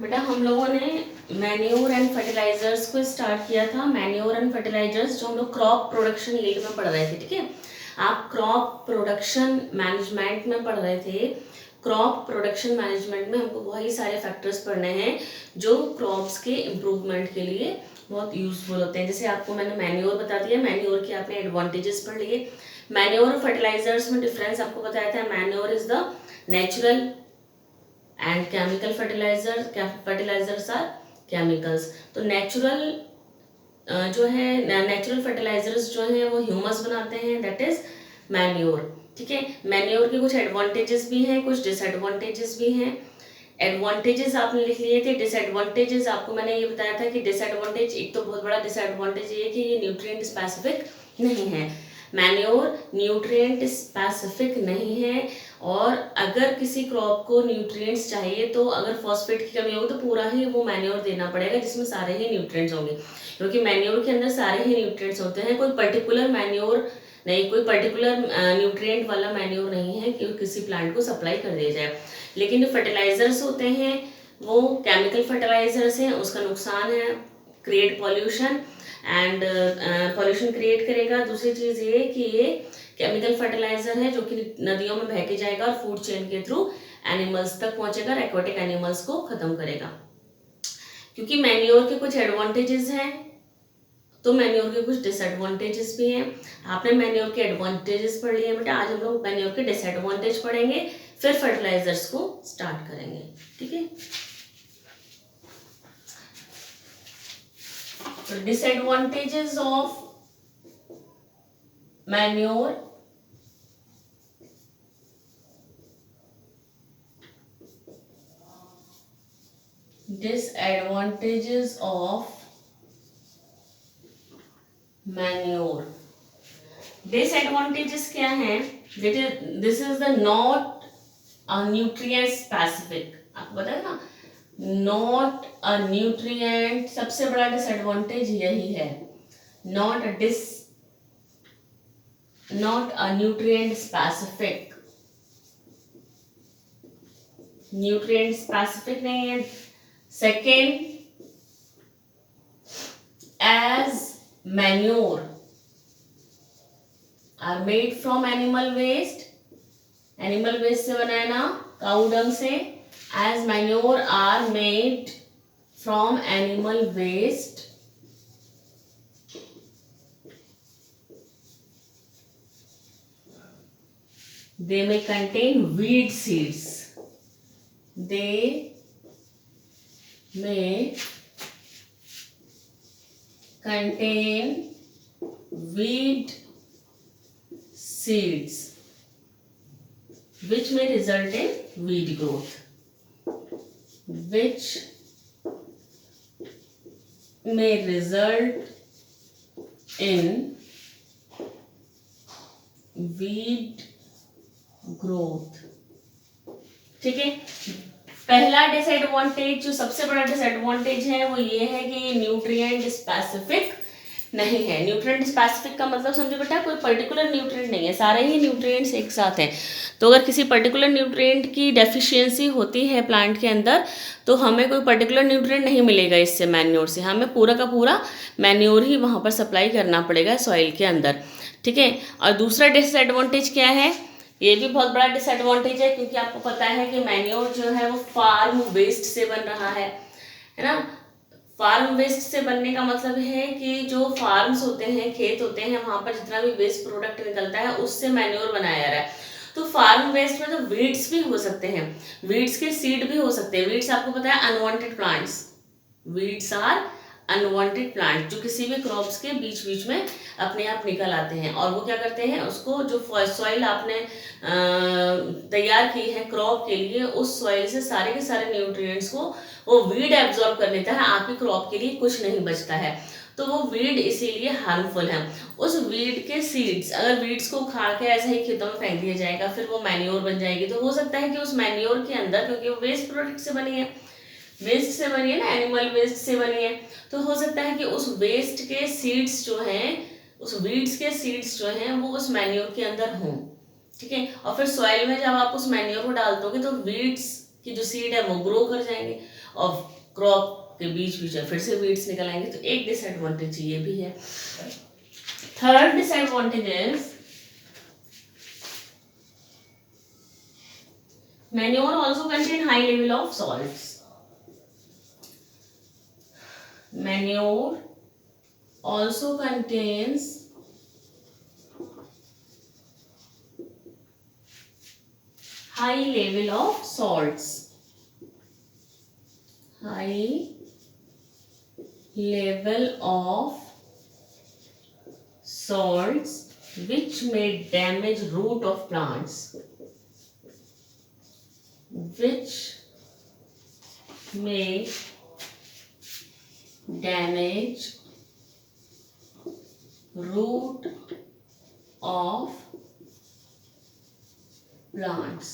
बेटा हम लोगों ने मैन्योर एंड फर्टिलाइजर्स को स्टार्ट किया था। मैन्योर एंड फर्टिलाइजर्स जो हम लोग क्रॉप प्रोडक्शन यील्ड में पढ़ रहे थे, ठीक है। आप क्रॉप प्रोडक्शन मैनेजमेंट में पढ़ रहे थे। क्रॉप प्रोडक्शन मैनेजमेंट में हमको वही सारे फैक्टर्स पढ़ने हैं जो क्रॉप्स के इम्प्रूवमेंट के लिए बहुत यूजफुल होते हैं। जैसे आपको मैंने मैन्योर बता दिया, मैन्योर के आपने एडवांटेजेस पढ़ लिए। मैन्योर और फर्टिलाइजर्स में डिफरेंस आपको बताया था। Manure is the natural and chemical fertilisers are chemicals. तो नेचुरल जो है नेचुरल फर्टिलाइजर्स जो हैं वो ह्यूमस बनाते हैं, दैट इज मैन्योर, ठीक है। मैन्योर के कुछ एडवांटेजेस भी हैं, कुछ डिसएडवांटेजेस भी हैं। एडवांटेजेस आपने लिख लिए थे, डिसएडवांटेजेस आपको मैंने ये बताया था कि डिसएडवांटेज, एक तो बहुत बड़ा डिसएडवांटेज ये है कि ये न्यूट्रिएंट स्पेसिफिक नहीं है। मैन्योर न्यूट्रिएंट स्पेसिफिक नहीं है, और अगर किसी क्रॉप को न्यूट्रिएंट्स चाहिए तो अगर फॉस्फेट की कमी होगी तो पूरा ही वो मैन्योर देना पड़ेगा जिसमें सारे ही न्यूट्रिएंट्स होंगे, क्योंकि मैन्योर के अंदर सारे ही न्यूट्रिएंट्स होते हैं। कोई पर्टिकुलर मैन्योर नहीं, कोई पर्टिकुलर न्यूट्रिएंट वाला मैन्योर नहीं है कि किसी प्लांट को सप्लाई कर दिया जाए। लेकिन जो फर्टिलाइजर्स होते हैं वो केमिकल फर्टिलाइजर्स हैं, उसका नुकसान है create pollution, and pollution create करेगा। दूसरी चीज़ ये कि ये केमिकल फर्टिलाइजर है जो कि नदियों में बह के जाएगा और फूड चेन के थ्रू एनिमल्स तक पहुंचेगा, एक्वाटिक एनिमल्स को खत्म करेगा। क्योंकि मैन्योर के कुछ एडवांटेजेस हैं तो मैन्योर के कुछ डिसएडवांटेजेस भी हैं। आपने मैन्योर के एडवांटेजेस पढ़ लिए बेटा, आज हम लोग मैन्योर के डिसएडवांटेज पढ़ेंगे, फिर फर्टिलाइजर्स को स्टार्ट करेंगे, ठीक है। तो disadvantages of manure, disadvantages of manure. Disadvantages क्या हैं? This is the not a nutrient specific, आपको पता है ना, नॉट अ न्यूट्रिएंट, सबसे बड़ा डिसएडवांटेज यही है, not a nutrient specific, nutrient specific नहीं है। Second, as manure are made from animal waste, animal waste से बनाया ना, काऊ डंग से, as manure are made from animal waste, they may contain weed seeds, they may contain weed seeds which may result in weed growth, which may result in weed growth, ठीक है। पहला disadvantage, जो सबसे बड़ा डिसएडवांटेज है वो ये है कि ये न्यूट्रिएंट स्पेसिफिक नहीं है। न्यूट्रिएंट स्पेसिफिक का मतलब समझो बेटा, कोई पर्टिकुलर न्यूट्रिएंट नहीं है, सारे ही न्यूट्रिएंट्स एक साथ हैं। तो अगर किसी पर्टिकुलर न्यूट्रिएंट की डेफिशिएंसी होती है प्लांट के अंदर तो हमें कोई पर्टिकुलर न्यूट्रिएंट नहीं मिलेगा इससे, मैन्योर से हमें पूरा का पूरा मैन्योर ही वहाँ पर सप्लाई करना पड़ेगा सॉइल के अंदर, ठीक है। और दूसरा डिसएडवांटेज क्या है? ये भी बहुत बड़ा डिसएडवांटेज है, क्योंकि आपको पता है कि मैन्योर जो है वो फार्म वेस्ट से बन रहा है ना। फार्म वेस्ट से बनने का मतलब है कि जो फार्म्स होते हैं, खेत होते हैं, वहां पर जितना भी वेस्ट प्रोडक्ट निकलता है उससे मैन्योर बनाया जा रहा है। तो फार्म वेस्ट में तो वीड्स भी हो सकते हैं, वीड्स के सीड भी हो सकते हैं। वीड्स आपको पता है unwanted plants, weeds are unwanted plant जो किसी भी क्रॉप्स के बीच बीच में अपने आप निकल आते हैं, और वो क्या करते हैं, उसको जो सॉइल आपने तैयार की है क्रॉप के लिए, उस सॉइल से सारे के सारे न्यूट्रिएंट्स को वो वीड एब्जॉर्ब कर लेता है, आपकी क्रॉप के लिए कुछ नहीं बचता है। तो वो वीड इसीलिए हार्मफुल है। उस वीड के सीड्स, अगर वीड्स को उखाड़ के ऐसे ही खेतों में फेंक दिया जाएगा फिर वो मैन्योर बन जाएगी, तो हो सकता है कि उस मैन्योर के अंदर, क्योंकि वो वेस्ट प्रोडक्ट से बनी है, वेस्ट से बनी है ना, एनिमल वेस्ट से बनी है, तो हो सकता है कि उस वेस्ट के सीड्स जो हैं, उस वीड्स के सीड्स जो हैं वो उस मैन्योर के अंदर हों, ठीक है। और फिर सॉइल में जब आप उस मैन्योर को डाल दोगे तो वीड्स कि जो सीड है वो ग्रो कर जाएंगे और क्रॉप के बीच बीच में फिर से वीड्स निकल आएंगे। तो एक डिसएडवांटेज ये भी है। Third disadvantage is manure also contain high level of salts. Manure also contains high level of salts. High level of salts which may damage root of plants. Which may damage root of plants.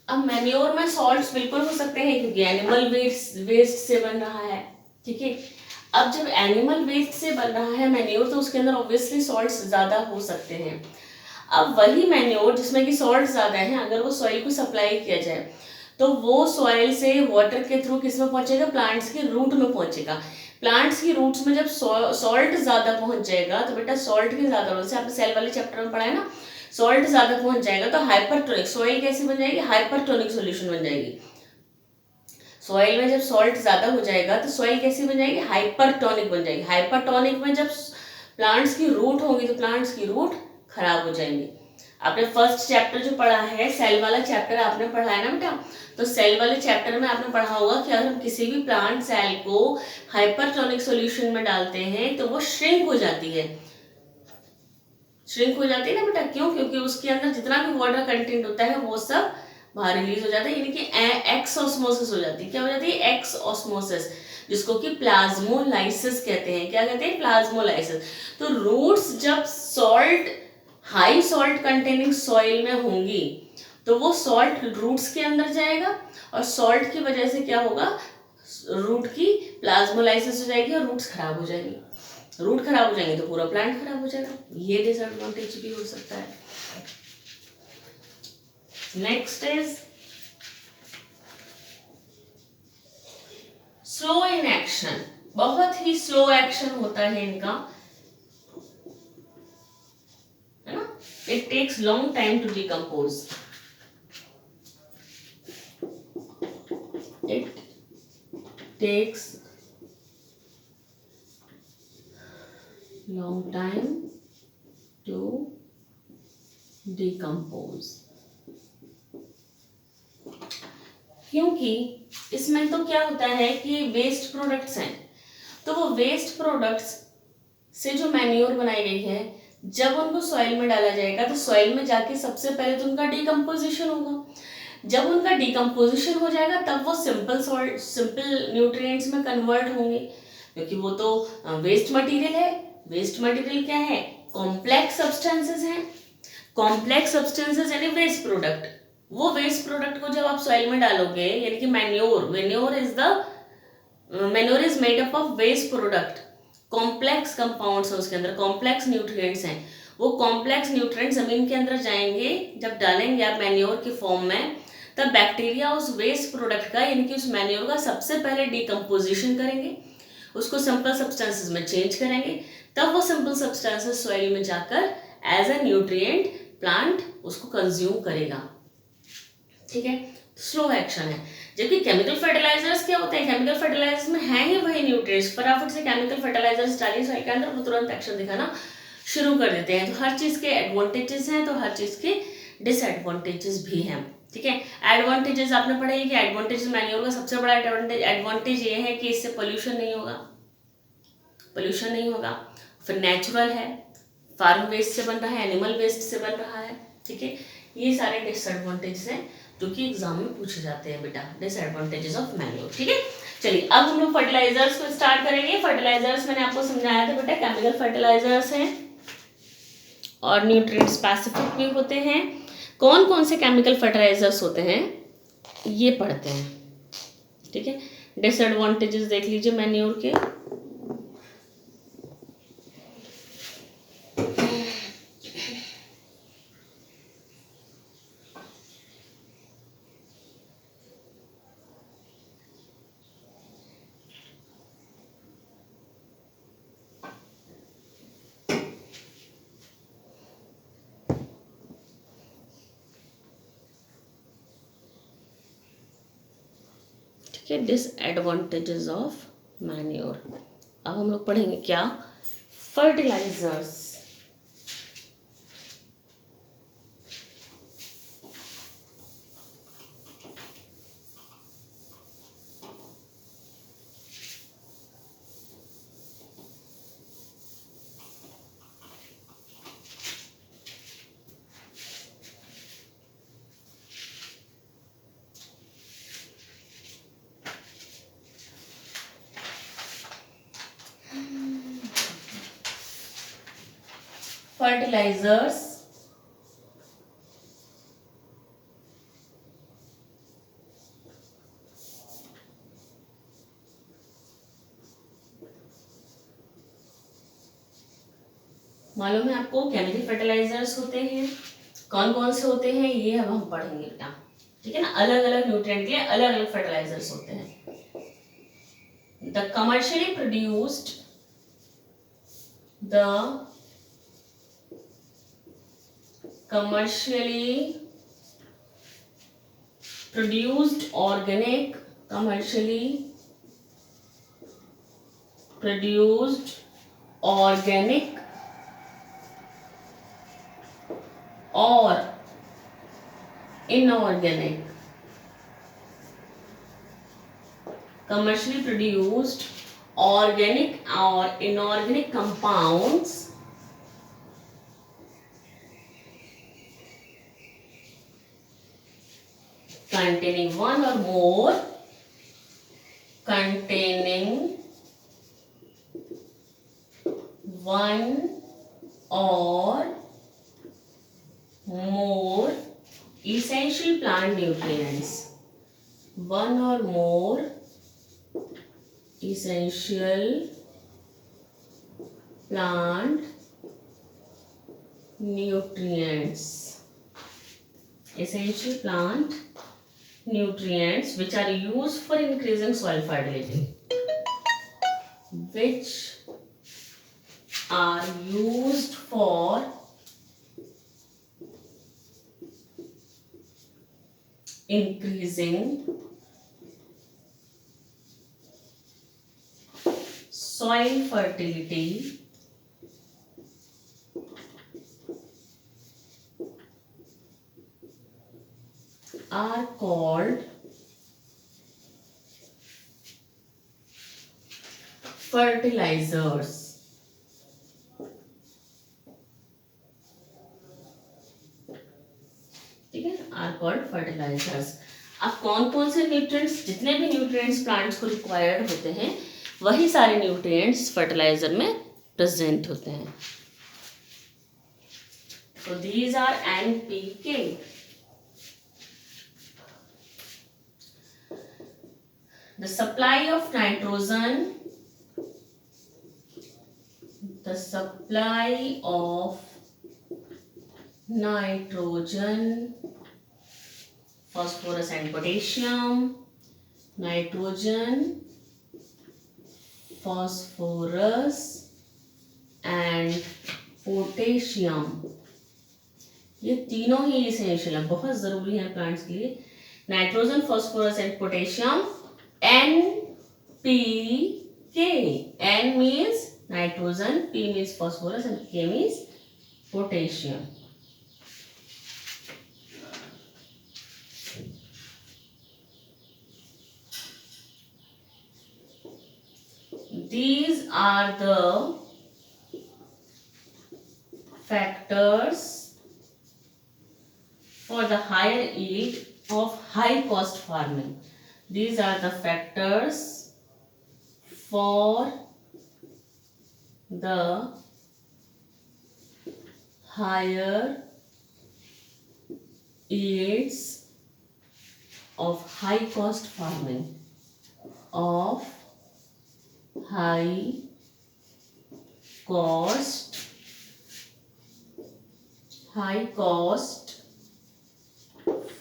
अब manure में salts बिल्कुल हो सकते हैं क्योंकि animal waste से बन रहा है, ठीक है। अब जब एनिमल वेस्ट से बन रहा है मैन्योर तो उसके अंदर ऑब्वियसली सॉल्ट्स ज्यादा हो सकते हैं। अब वही मैन्योर जिसमें कि सॉल्ट ज्यादा है, अगर वो सॉइल को सप्लाई किया जाए तो वो सॉइल से वाटर के थ्रू किस में पहुंचेगा, प्लांट्स के रूट में पहुंचेगा। प्लांट्स की रूट्स में जब सॉल्ट ज्यादा पहुंच जाएगा तो बेटा सॉल्ट की ज्यादा वजह से आपने सेल वाले चैप्टर में पढ़ा है ना, सॉल्ट ज्यादा पहुंच जाएगा तो हाइपरटोनिक सॉइल कैसी बन जाएगी, हाइपरटोनिक सॉल्यूशन बन जाएगी। सॉइल में जब सॉल्ट ज्यादा हो जाएगा तो सॉइल कैसी बन जाएगी, हाइपरटोनिक बन जाएगी। हाइपरटोनिक में जब प्लांट्स की रूट होगी तो प्लांट्स की रूट खराब हो जाएंगी। आपने फर्स्ट चैप्टर जो पढ़ा है सेल वाला चैप्टर आपने पढ़ा है ना बेटा, तो सेल वाले चैप्टर में आपने पढ़ा होगा कि अगर हम किसी भी प्लांट सेल को हाइपरटोनिक सॉल्यूशन में डालते हैं तो वो श्रिंक हो जाती है। श्रिंक हो जाती है ना बेटा, क्यों? क्योंकि उसके अंदर जितना भी वाटर कंटेंट होता है वो सब बाहर रिलीज हो जाता है, यानी कि एक्स ऑस्मोसिस हो जाती है। क्या हो जाती है, एक्स ऑस्मोसिस, जिसको कि प्लाज्मोलाइसिस कहते हैं। क्या कहते हैं, प्लाज्मोलाइसिस। तो रूट्स जब salt high salt containing soil में होंगी तो वो सॉल्ट रूट्स के अंदर जाएगा और सॉल्ट की वजह से क्या होगा, रूट की प्लाज्मोलाइसिस हो जाएगी और रूट्स खराब हो जाएंगी। रूट खराब हो जाएंगे तो पूरा प्लांट खराब हो जाएगा। ये डिसएडवांटेज भी हो सकता है। Next is slow in action. बहुत ही स्लो एक्शन होता है इनका, है ना। It takes long time to decompose. It takes long time to decompose। क्योंकि इसमें तो क्या होता है कि वेस्ट प्रोडक्ट्स हैं, तो वो वेस्ट प्रोडक्ट्स से जो मैन्योर बनाई गई है जब उनको सॉइल में डाला जाएगा तो सॉइल में जाके सबसे पहले तो उनका डिकम्पोजिशन होगा। जब उनका डिकम्पोजिशन हो जाएगा तब वो सिंपल न्यूट्रिएंट्स में कन्वर्ट होंगे, क्योंकि वो तो वेस्ट मटेरियल है। वेस्ट मटेरियल क्या है, कॉम्प्लेक्स सब्सटेंसेस हैं। कॉम्प्लेक्स सब्सटेंसेस यानी वेस्ट प्रोडक्ट। वो वेस्ट प्रोडक्ट को जब आप सॉइल में डालोगे, यानी कि manure is made up of waste product. Complex compounds है उसके अंदर, कॉम्प्लेक्स न्यूट्रिएंट्स हैं। वो कॉम्प्लेक्स न्यूट्रिएंट्स जमीन के अंदर जाएंगे, जब डालेंगे आप मैन्योर के फॉर्म में, तब बैक्टीरिया उस वेस्ट प्रोडक्ट का यानी कि उस मैन्योर का सबसे पहले डिकम्पोजिशन करेंगे, उसको सिंपल सब्सटेंसेस में चेंज करेंगे, तब वो सिंपल सब्सटेंसेस सॉइल में जाकर एज ए न्यूट्रिएंट प्लांट उसको कंज्यूम करेगा। ठीक है, स्लो एक्शन है। जबकि केमिकल फर्टिलाइजर्स क्या होते हैं, केमिकल फर्टिलाइजर्स में है ही वही न्यूट्रिएंट्स, फटाफट से केमिकल फर्टिलाइजर्स डालिए सॉइल के अंदर, वो तुरंत एक्शन दिखाना शुरू कर देते हैं। तो हर चीज के एडवांटेजेस हैं तो हर चीज के डिसएडवांटेजेस भी हैं। ठीक है, एडवांटेजेस आपने पढ़े कि एडवांटेज मैन्योर का सबसे बड़ा एडवांटेज ये है कि इससे पोल्यूशन नहीं होगा, पोल्यूशन नहीं होगा। फिर नेचुरल है, फार्म वेस्ट से बन रहा है, एनिमल वेस्ट से बन रहा है। ठीक है, ये सारे डिसएडवांटेजेस हैं जो कि एग्जाम में पूछे जाते हैं बेटा, डिसएडवांटेजेस ऑफ मैन्योर। ठीक है, चलिए अब हम लोग फर्टिलाइजर्स को स्टार्ट करेंगे। फर्टिलाइजर्स मैंने आपको समझाया था बेटा, केमिकल फर्टिलाइजर्स हैं और न्यूट्रिएंट स्पेसिफिक भी होते हैं। कौन कौन से केमिकल फर्टिलाइजर्स होते हैं ये पढ़ते हैं। ठीक है, डिसएडवांटेजेस देख लीजिए मैन्योर के। ठीक है, डिसएडवांटेजेस ऑफ मैन्योर। अब हम लोग पढ़ेंगे क्या, फर्टिलाइजर्स। फर्टिलाइजर्स मालूम है आपको, केमिकल फर्टिलाइजर्स होते हैं, कौन कौन से होते हैं ये अब हम पढ़ेंगे बेटा, ठीक है ना। अलग अलग न्यूट्रिएंट के लिए अलग अलग फर्टिलाइजर्स होते हैं। The commercially produced organic, commercially produced organic or inorganic, commercially produced organic or inorganic compounds containing one or more essential plant nutrients, one or more essential plant nutrients, which are used for increasing soil fertility, which are used for increasing soil fertility are called fertilizers, ठीक है, are called fertilisers. अब कौन कौन से nutrients, जितने भी nutrients plants को required होते हैं वही सारे न्यूट्रिएंट्स फर्टिलाइजर में प्रेजेंट होते हैं। So these are NPK. The supply of nitrogen, phosphorus and potassium, nitrogen, phosphorus and potassium, ये तीनों ही इसेंशियल है, बहुत ज़रूरी है प्लांट्स के लिए। Nitrogen, phosphorus and potassium, NPK। N means nitrogen, P means phosphorus and K means potassium. These are the factors for the higher yield of high cost farming. These are the factors for the higher yields of high cost farming, of high cost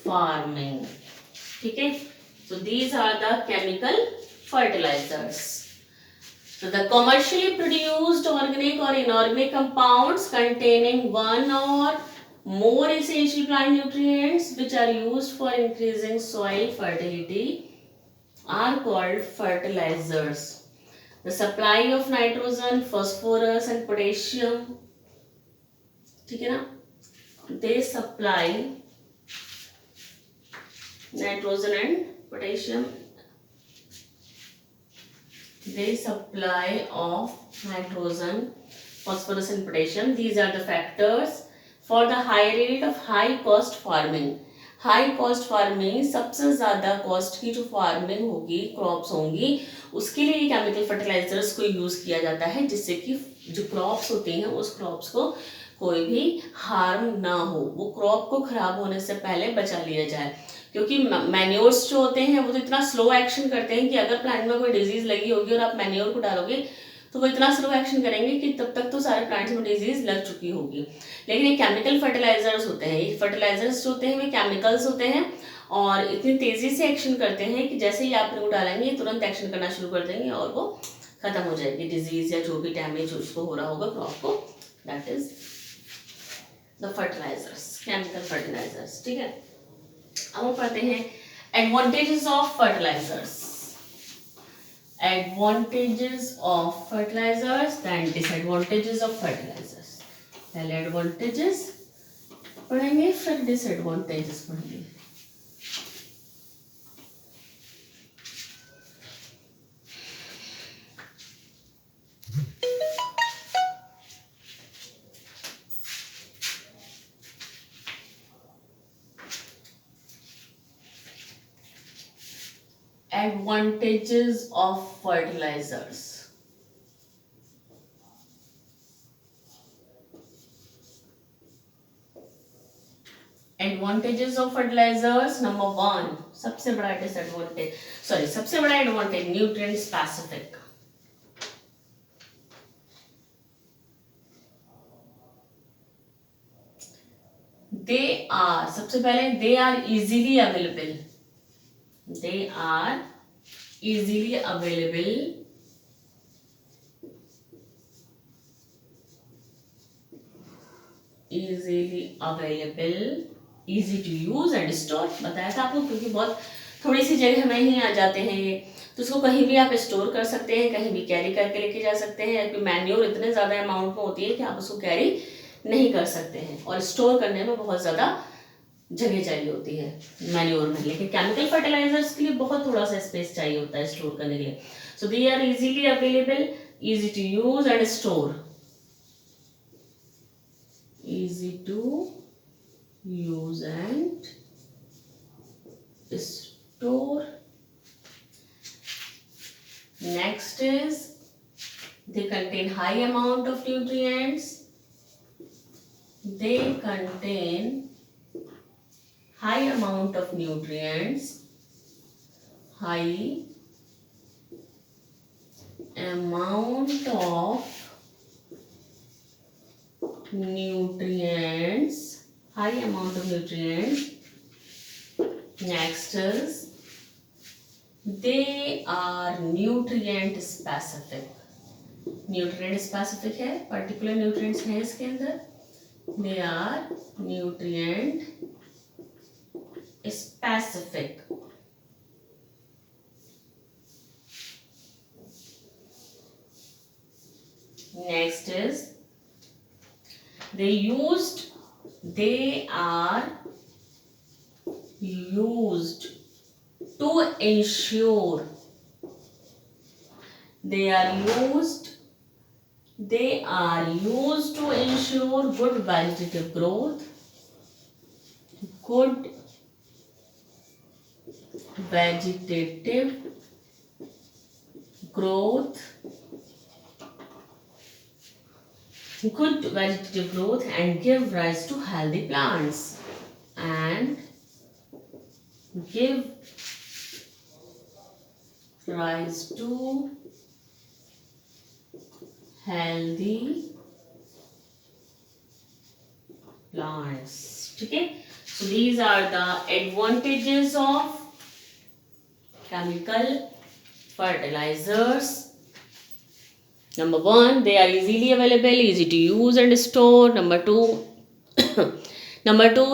farming, ठीक है। So these are the chemical fertilizers. So the commercially produced organic or inorganic compounds containing one or more essential plant nutrients which are used for increasing soil fertility are called fertilizers. The supply of nitrogen, phosphorus and potassium, ठीक है ना, they supply nitrogen and potassium, they supply of nitrogen, phosphorus and potassium. These are the factors for the high rate of high cost farming. High cost farming, सबसे ज़्यादा cost की जो farming होगी, crops होंगी, उसके लिए ये केमिकल फर्टिलाइजर्स को यूज़ किया जाता है, जिससे कि जो क्रॉप्स होती हैं उस क्रॉप्स को कोई भी हार्म ना हो, वो क्रॉप को खराब होने से पहले बचा लिया जाए। क्योंकि मैन्योर्स जो होते हैं वो तो इतना स्लो एक्शन करते हैं कि अगर प्लांट में कोई डिजीज़ लगी होगी और आप मैन्योर को डालोगे तो वो इतना स्लो एक्शन करेंगे कि तब तक तो सारे प्लांट्स में डिजीज़ लग चुकी होगी। लेकिन ये केमिकल फर्टिलाइजर्स होते हैं, ये फर्टिलाइजर्स जो होते हैं वे केमिकल्स होते हैं और इतनी तेज़ी से एक्शन करते हैं कि जैसे ही आप इनको डालेंगे तुरंत एक्शन करना शुरू कर देंगे और वो ख़त्म हो जाएगी डिजीज़ या जो भी डैमेज उसको हो रहा होगा क्रॉप को। That is the fertilisers, chemical fertilisers. ठीक है, अब हम पढ़ते हैं advantages of fertilisers. Advantages of fertilizers then disadvantages of fertilizers। पहले एडवांटेजेस पढ़ेंगे फिर डिसएडवांटेजेस पढ़ेंगे। Advantages of fertilizers। Advantages of fertilisers, number 1, सबसे बड़ा डिसएडवांटेज, सॉरी सबसे बड़ा advantage, nutrient specific. They are, सबसे पहले they are easily available, they are easily available, easy to use and store। बताया था आपको, क्योंकि बहुत थोड़ी सी जगह में ही आ जाते हैं ये, तो उसको कहीं भी आप स्टोर कर सकते हैं, कहीं भी कैरी करके लेके जा सकते हैं। क्योंकि मैन्योर इतने ज़्यादा अमाउंट में होती है कि आप उसको कैरी नहीं कर सकते हैं और स्टोर करने में बहुत ज़्यादा जगह चाहिए होती है मैन्योर में। लेकिन केमिकल फर्टिलाइजर्स के लिए बहुत थोड़ा सा स्पेस चाहिए होता है स्टोर करने के लिए। So they are easily available, easy to use and store, easy to use and store। Next is they contain high amount of nutrients, they contain high amount of nutrients, high amount of nutrients, high amount of nutrients। Next is they are nutrient specific, nutrient specific है, particular nutrients हैं इसके अंदर, they are nutrient specific। Next is they are used to ensure, they are used to ensure good vegetative growth, good vegetative growth and give rise to healthy plants, and give rise to healthy plants। ठीक है, so these are the advantages of chemical fertilizers। Number 1, they are easily available, easy to use and store। Number 2,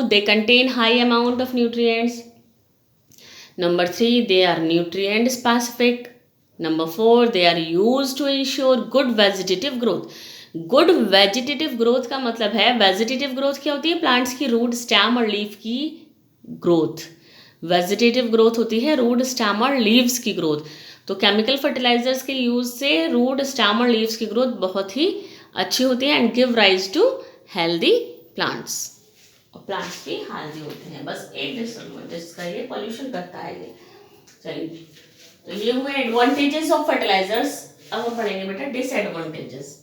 they contain high amount of nutrients, Number 3, they are nutrient specific. Number 4, they are used to ensure good vegetative growth. Good vegetative growth का मतलब है, vegetative growth क्या होती है? Plants की root, stem और leaf की growth. Vegetative growth होती है रूट, स्टेम और लीव्स की ग्रोथ. तो केमिकल फर्टिलाइजर्स के यूज से रूट, स्टेम और लीव्स की ग्रोथ बहुत ही अच्छी होती है and give rise to healthy plants. और प्लांट्स भी हेल्दी होते हैं. बस एक डिसएडवांटेज का ये पॉल्यूशन करता है ये. चलिए, तो ये हुए एडवांटेजेस ऑफ फर्टिलाइजर्स. अब हम पढ़ेंगे बेटा disadvantages.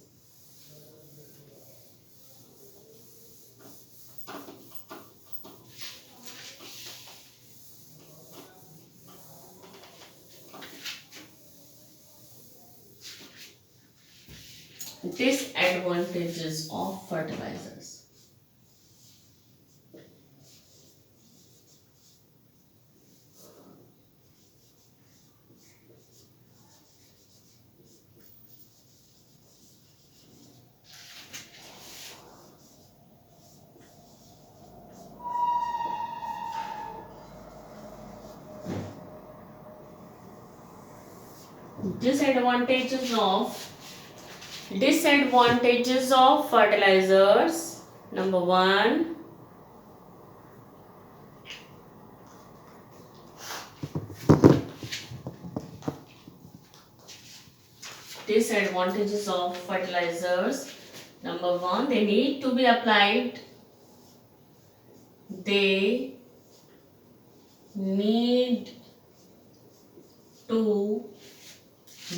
Disadvantages of fertilizers. Disadvantages of fertilizers. Number 1, disadvantages of fertilizers. Number 1, they need to be applied. They need to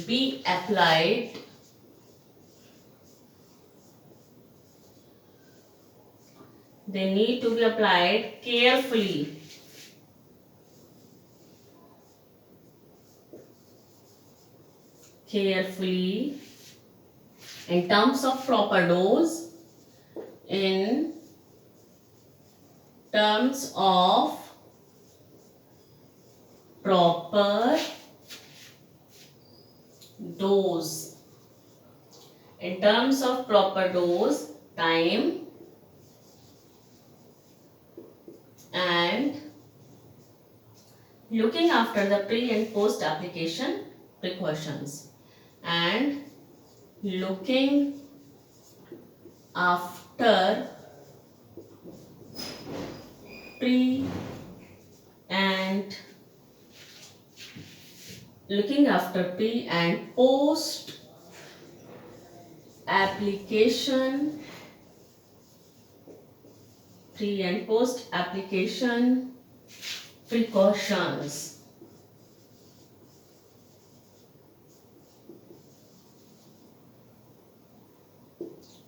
be applied carefully. In terms of proper dose. In terms of proper dose. In terms of proper dose, time and looking after the pre and post application precautions. And looking after pre and post application precautions.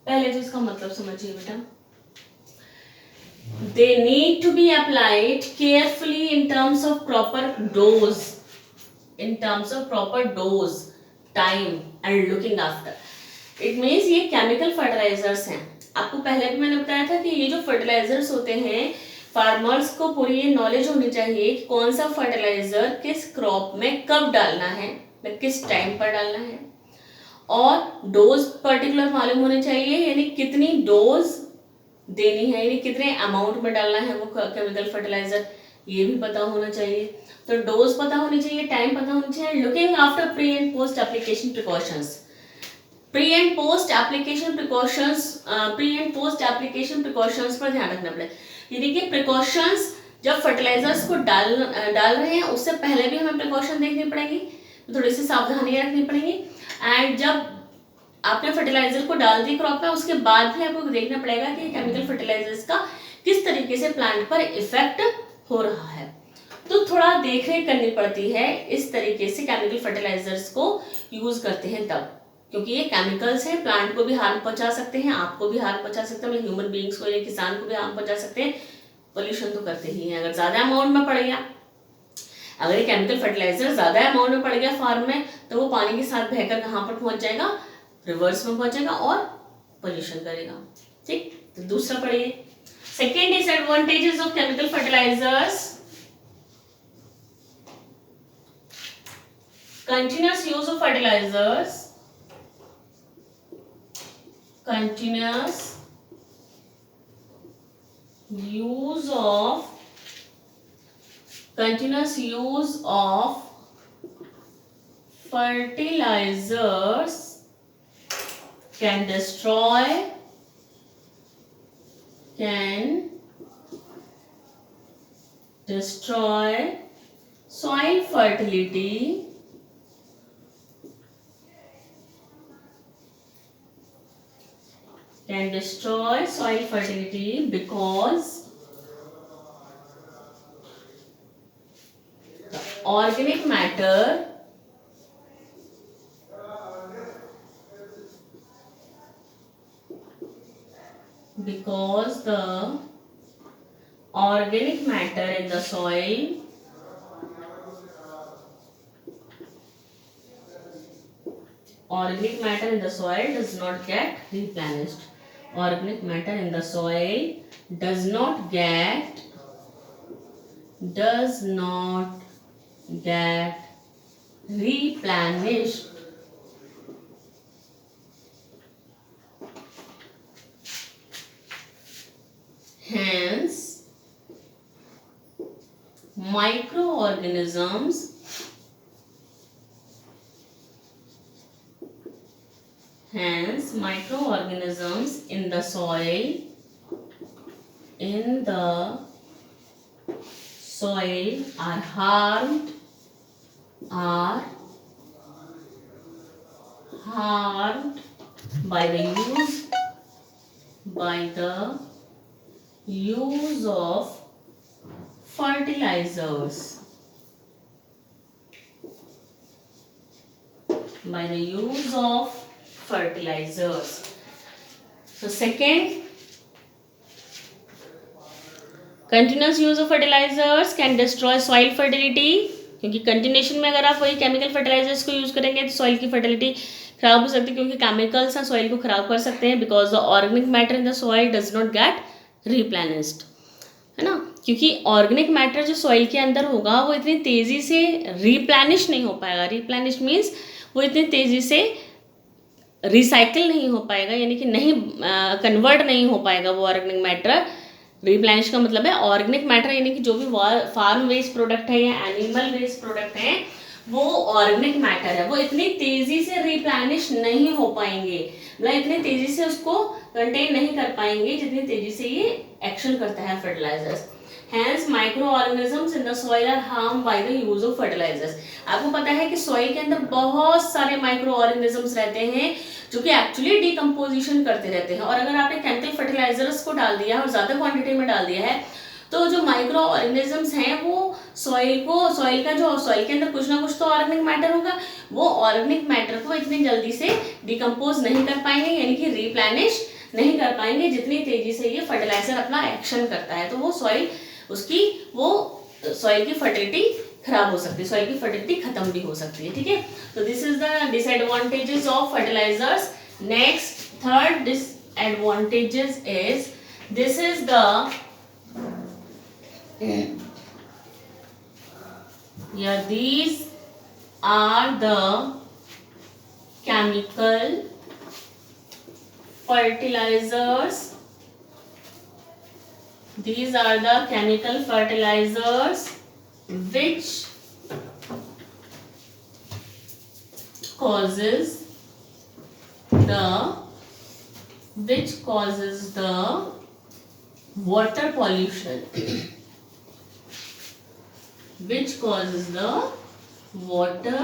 पहले तो इसका मतलब समझिए बेटा. They need to be applied carefully in terms of proper dose. In terms of proper dose, time and looking after. It means ये chemical fertilisers हैं. आपको पहले भी मैंने बताया था कि ये जो फर्टिलाइजर्स होते हैं, फार्मर्स को पूरी ये नॉलेज होनी चाहिए कि कौन सा फर्टिलाइजर किस क्रॉप में कब डालना है, किस टाइम पर डालना है, और डोज पर्टिकुलर मालूम होने चाहिए, यानी कितनी डोज देनी है, यानी कितने अमाउंट में डालना है वो केमिकल फर्टिलाइजर, ये भी पता होना चाहिए. तो डोज पता होनी चाहिए, टाइम पता होना चाहिए. Looking after pre and post application precautions. Pre and post application precautions पर ध्यान रखना पड़ेगा. यानी कि प्रिकॉशंस जब फर्टिलाइजर्स को डाल रहे हैं उससे पहले भी हमें प्रिकॉशन देखनी पड़ेगी, थोड़ी सी सावधानियां रखनी पड़ेगी. एंड जब आपने फर्टिलाइजर को डाल दी क्रॉप में, उसके बाद भी आपको देखना पड़ेगा कि केमिकल फर्टिलाइजर्स का किस तरीके से प्लांट पर इफेक्ट हो रहा है. तो थोड़ा देख रेख करनी पड़ती है. इस तरीके से केमिकल फर्टिलाइजर्स को यूज करते हैं तब, क्योंकि ये केमिकल्स हैं, प्लांट को भी हार्म पहुंचा सकते हैं, आपको भी हार्म पहुंचा सकते हैं, ह्यूमन बींग्स को या किसान को भी हार्म पहुंचा सकते हैं. पोल्यूशन तो करते ही हैं. अगर ज्यादा अमाउंट में पड़ गया, अगर ये केमिकल फर्टिलाइजर ज्यादा अमाउंट में पड़ गया फार्म में, तो वो पानी के साथ बहकर कहाँ पर पहुंच जाएगा? रिवर्स में पहुंचेगा और पोल्यूशन करेगा. ठीक, तो दूसरा पढ़िए. Second disadvantages of chemical fertilisers. Continuous use of fertilisers. Continuous use of continuous use of fertilizers can destroy soil fertility because organic matter in the soil does not get replenished. Organic matter in the soil does not get replenished. Hence, microorganisms in the soil are harmed by the use of fertilizers. So second, continuous use of fertilizers can destroy soil fertility, क्योंकि continuation में अगर आप वही chemical fertilisers को use करेंगे तो soil की fertility खराब हो सकती है, क्योंकि केमिकल्स ना सॉइल को खराब कर सकते हैं. Because the organic matter in the soil does not gate replenished, है ना. क्योंकि ऑर्गेनिक मैटर जो सॉइल के अंदर होगा वो इतनी तेजी से रिप्लेनिश नहीं हो पाएगा. रिप्लेनिश मीन्स वो इतनी तेजी से रिसाइकिल नहीं हो पाएगा, यानी कि नहीं कन्वर्ट नहीं हो पाएगा वो ऑर्गेनिक मैटर. रिप्लेनिश का मतलब है ऑर्गेनिक मैटर, यानी कि जो भी फार्म वेस्ट प्रोडक्ट है या एनिमल वेस्ट प्रोडक्ट है वो ऑर्गेनिक मैटर है, वो इतनी तेजी से रिप्लेनिश नहीं हो पाएंगे, मतलब इतनी तेजी से उसको कंटेन नहीं कर पाएंगे जितनी तेजी से ये एक्शन करता है fertilisers. Hence microorganisms in the soil are harmed by the use of fertilizers. आपको पता है कि सॉइल के अंदर बहुत सारे माइक्रो ऑर्गेनिजम्स रहते हैं जो कि एक्चुअली डिकम्पोजिशन करते रहते हैं. और अगर आपने केमिकल फर्टिलाइजर्स को डाल दिया है और ज़्यादा क्वांटिटी में डाल दिया है तो जो माइक्रो ऑर्गेनिजम्स हैं वो सॉइल के अंदर कुछ ना कुछ तो ऑर्गेनिक मैटर होगा, वो ऑर्गेनिक मैटर को इतनी जल्दी से डिकम्पोज नहीं कर पाएंगे, यानी कि रिप्लेनिश नहीं कर पाएंगे जितनी तेजी से ये फर्टिलाइजर अपना एक्शन करता है. तो वो सॉइल की फर्टिलिटी खराब हो सकती है, सॉइल की फर्टिलिटी खत्म भी हो सकती है. ठीक है, तो this is the disadvantages of fertilisers. Next third disadvantages is this is the these are the chemical fertilizers. These are the chemical fertilizers which causes the water pollution. Which causes the water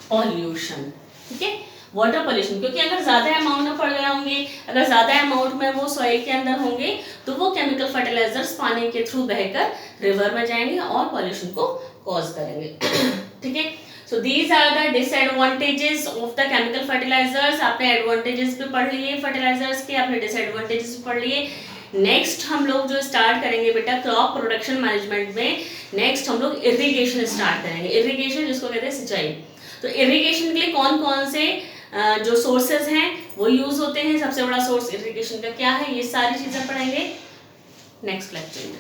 pollution. ठीक है, water pollution, क्योंकि अगर ज़्यादा amount में पड़ गए होंगे, अगर ज़्यादा अमाउंट में वो सॉइल के अंदर होंगे तो वो केमिकल फर्टिलाइजर्स पानी के थ्रू बहकर रिवर में जाएंगे और पॉल्यूशन को कॉज करेंगे. ठीक है, so these are the disadvantages of the chemical fertilisers. आपने एडवांटेजेस भी पढ़ लिए फर्टिलाइजर्स के, आपने डिसएडवांटेजेस भी पढ़ लिए. नेक्स्ट हम लोग जो स्टार्ट करेंगे बेटा क्रॉप प्रोडक्शन मैनेजमेंट में, नेक्स्ट हम लोग इरिगेशन स्टार्ट करेंगे. इरिगेशन जिसको कहते हैं सिंचाई. तो इरिगेशन के लिए कौन कौन से जो सोर्सेज हैं वो यूज होते हैं, सबसे बड़ा सोर्स इरिगेशन का क्या है, ये सारी चीजें पढ़ेंगे नेक्स्ट लेक्चर में.